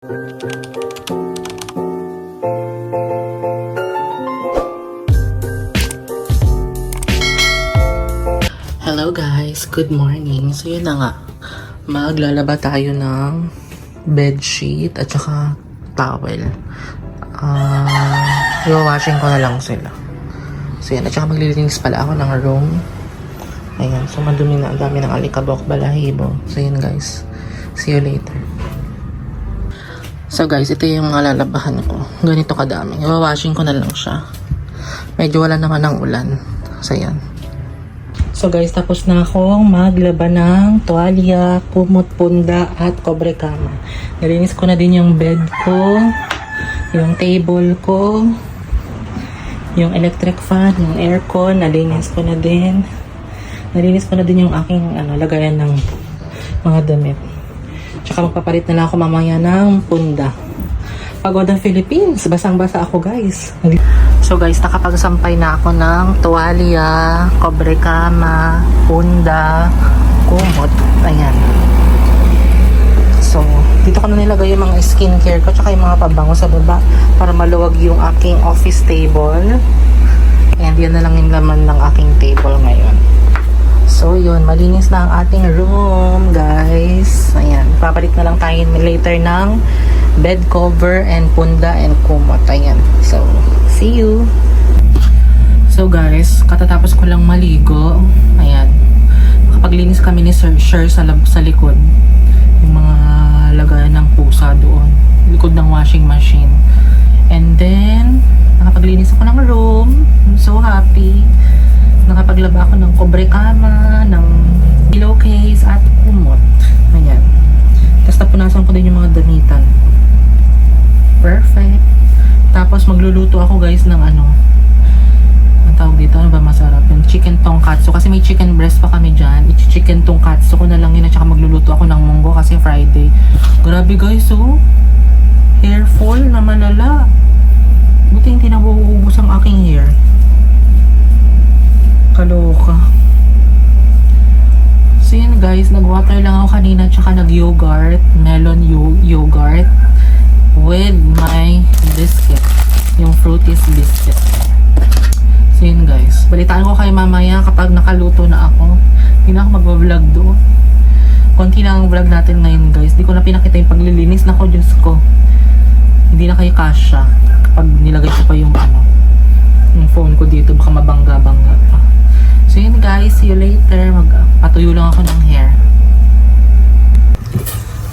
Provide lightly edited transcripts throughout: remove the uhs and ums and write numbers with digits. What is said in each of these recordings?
Hello guys, good morning. So yun na nga, maglalaba tayo ng bedsheet at saka towel. I-washing ko na lang sila. So yan, at saka maglilinis pala ako ng room. Ayan, so madumi na, ang dami ng alikabok, balahibo. So yun guys, see you later. So guys, ito yung mga lalabahan ko. Ganito kadami. I-washing ko na lang siya. Medyo wala naman ng ulan. So yan. So guys, tapos na akong maglaba ng tuwalya, kumot, punda, at kobre kama. Nalinis ko na din yung bed ko, yung table ko, yung electric fan, yung aircon, nalinis ko na din. Nalinis ko na din yung aking lagayan ng mga damit. Tsaka magpapalit na lang ako mamaya ng punda. Pagod ang Philippines, basang-basa ako guys. So guys, nakapagsampay na ako ng tuwalya, kobre kama, punda, kumot. Ayan. So, dito ko na nilagay yung mga skincare ko tsaka yung mga pabango sa baba para maluwag yung aking office table. And yan na lang yung laman ng aking table ngayon. So, yun. Malinis na ang ating room, guys. Ayan. Papalit na lang tayo later ng bed cover and punda and kumot. Ayan. So, see you! So, guys, katatapos ko lang maligo. Ayan. Nakapaglinis kami ni Sir sa likod. Yung mga lagayan ng pusa doon. Likod ng washing machine. And then, nakapaglinis ako ng room. I'm so happy. Nakapaglaba ako ng kobre kama, ng pillowcase, at kumot. Ayan. Tapos napunasan ko din yung mga damitan. Perfect. Tapos magluluto ako guys ng ang tawag dito, ano ba masarap? Yung chicken tonkatsu. Kasi may chicken breast pa kami dyan. Chicken tonkatsu ko na lang yun. At saka magluluto ako ng munggo kasi Friday. Grabe guys, oh. Hair fall na malala. Buti hindi na buubos ang aking hair. Kaloka. So yun guys, nag-water lang ako kanina tsaka nag-yogurt, melon yogurt with my biscuit, yung fruities biscuit. So yun guys, balitaan ko kayo mamaya kapag nakaluto na ako. Hindi na ako mag-vlog doon. Konti lang ang vlog natin ngayon guys. Di ko na pinakita yung paglilinis na ko, Diyos ko. Hindi na kayo kasya kapag nilagay ko pa yung yung phone ko dito, baka mabangga-bangga pa. So yun guys, see you later. Magpatuyo lang ako ng hair.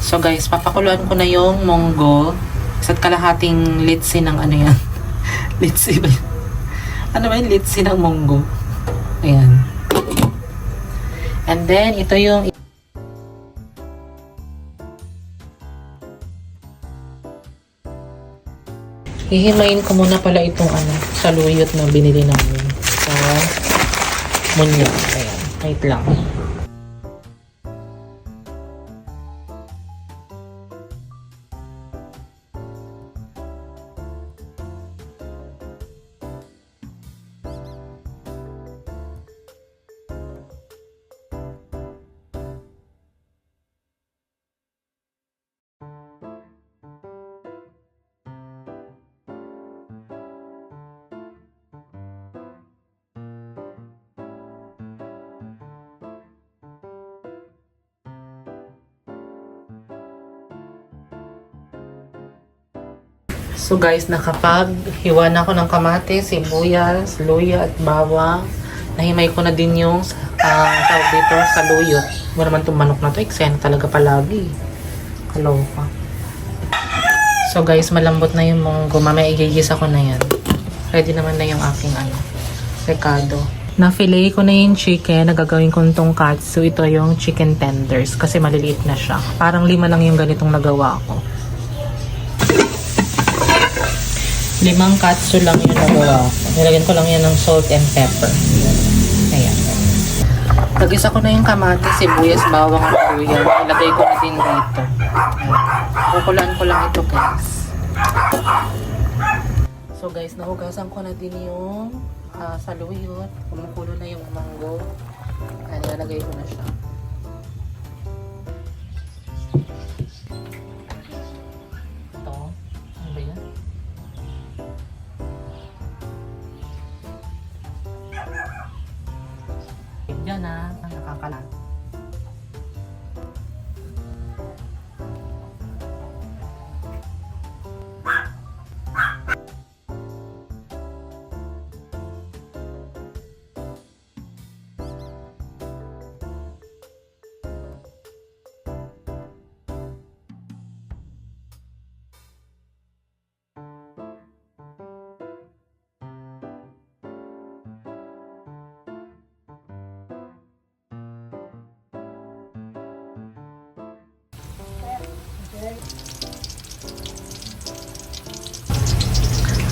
So guys, papakuluan ko na yung munggo. Isa't kalahating litsi ng yan. Litsi ba yun? Ano ba yung litsi ng munggo? Ayan. And then, ito yung hihimayin ko muna pala itong saluyot na binili namin sa Munya. Ayan. Wait lang. So guys, nakapaghiwa na ako ng kamatis, sibuyas, luya at bawang. Nahimay ko na din yung tawag dito, saluyot. Mo naman itong manok na ito, eksena talaga palagi. Kaloka. So guys, malambot na yung munggo. Mamaya igigisa ko na yan. Ready naman na yung aking recado. Na-fillet ko na yung chicken, nagagawin kong tonkatsu. Ito yung chicken tenders kasi maliliit na siya. Parang 5 lang yung ganitong nagawa ko. 5 katsu lang yung nagawa ko. Nilagyan ko lang yan ng salt and pepper. Ayan. Tagisa ko na yung kamatis, sibuyas, bawang at luya. Ilagay ko na din dito. Kukulaan ko lang ito guys. So guys, nahugasan ko na din yung saluyot. Kumukulo na yung mango. Ayan, ilalagay ko na siya.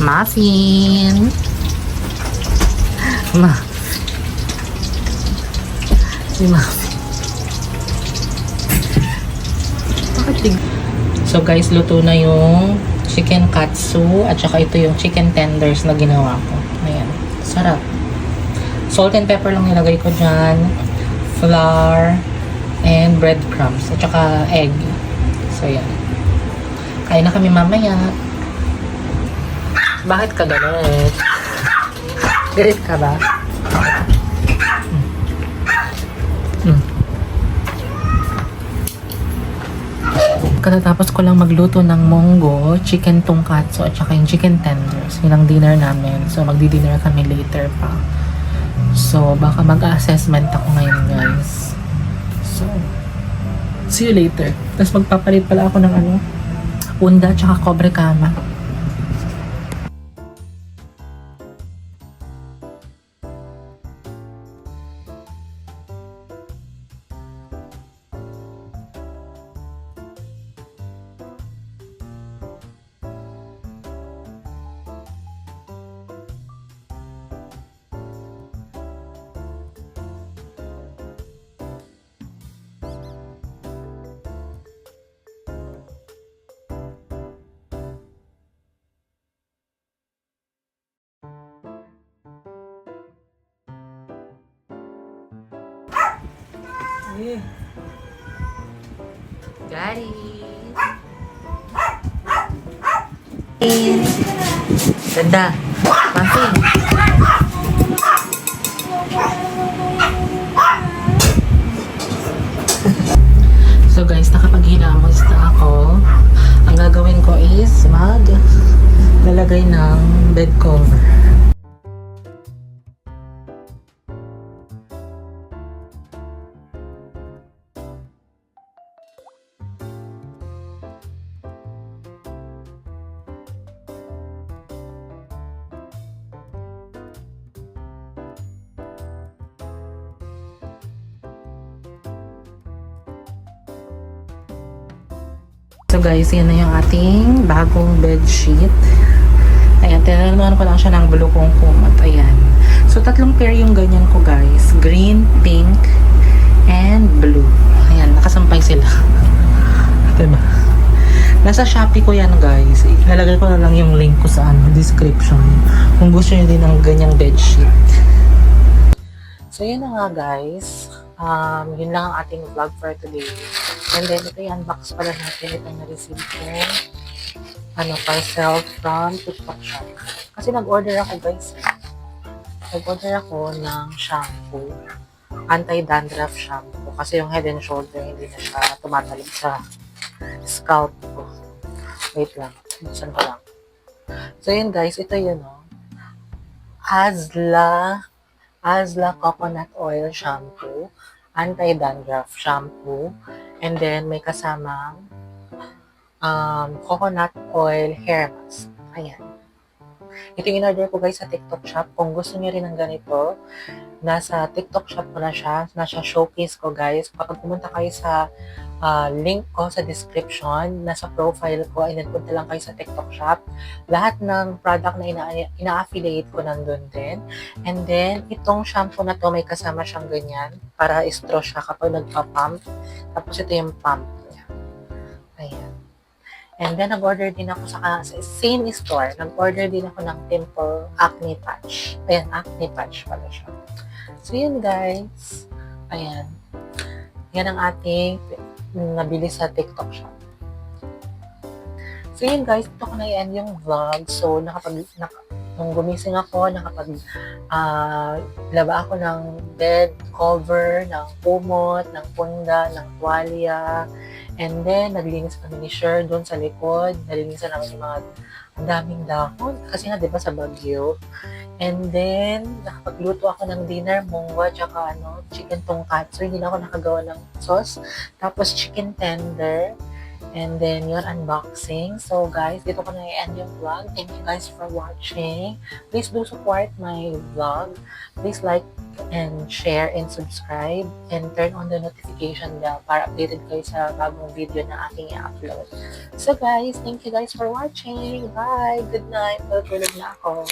Muffin. Ma. Si Muffin. So guys, luto na yung chicken katsu at saka ito yung chicken tenders na ginawa ko. Ayan. Sarap. Salt and pepper lang nilagay ko dyan. Flour and breadcrumbs at saka egg. So yan. Kain na kami mamaya. Bakit ka galit? Galit ka ba? Katatapos ko lang magluto ng monggo, chicken tonkatsu, at saka yung chicken tenders. Yun ang dinner namin. So, magdi-dinner kami later pa. So, baka mag-assessment ako ngayon, guys. So, see you later. Tapos magpapalit pala ako ng unda, at saka cobre kama. Daddy. Ganda. Muffin. So guys, nakapaghilamos na ako. Ang gagawin ko is lalagay ng bed cover. So guys, yan na yung ating bagong bed sheet. Ayan, tinalaman ko lang siya ng blue kung kumot. Ayan. So, 3 pair yung ganyan ko guys. Green, pink, and blue. Ayan, nakasampay sila. Diba? Nasa Shopee ko yan guys. Ilalagay ko na lang yung link ko sa description. Kung gusto nyo din ng ganyang bed sheet. So, yun na nga guys. Yun lang ang ating vlog for today. And then, ito yung unbox pala natin. Ito yung na-receive ko. Parcel from TikTok Shop. Kasi nag-order ako guys. Nag-order ako ng shampoo. Anti-dandruff shampoo. Kasi yung Head and Shoulder, hindi na siya tumatalib sa scalp ko. Wait lang. Buksan ko lang. So, yun guys. Ito yun, Azla Coconut Oil Shampoo. Anti-dandruff shampoo. And then, may kasamang coconut oil hair mask. Ayan. Ito yung in-order ko guys sa TikTok Shop. Kung gusto niyo rin ng ganito, nasa TikTok Shop ko na siya. Nasa showcase ko guys. Kapag pumunta kayo sa link ko sa description, nasa profile ko, and then punta lang kayo sa TikTok Shop. Lahat ng product na ina-affiliate ko nandun din. And then, itong shampoo na to, may kasama siyang ganyan para straw siya kapag nagpa-pump. Tapos ito yung pump niya. Ayan. And then, nag-order din ako sa same store. Nag-order din ako ng Pimple Acne Patch. Ayan, Acne Patch pala siya. So, yun guys. Ayan. Yan ang ating nabili sa TikTok Shop. So, yun guys. Ito ko na i-end yung vlog. So, nung gumising ako, laba ako ng bed cover, ng kumot, ng punda, ng tuwalya. And then, naglinis kami ni Sher doon sa likod. Nalinisan namin yung mga daming dahon. Kasi nga, di ba, sa Baguio. And then, nakapagluto ako ng dinner, mungwa, tsaka chicken tonkatsu. Hindi na ako nakagawa ng sauce. Tapos, chicken tender. And then, yun, unboxing. So, guys, dito ko na i-end yung vlog. Thank you guys for watching. Please do support my vlog. Please like and share and subscribe and turn on the notification bell para updated kayo sa bagong video na aking i-upload. So, guys, thank you guys for watching. Bye! Good night! Tulog na ako.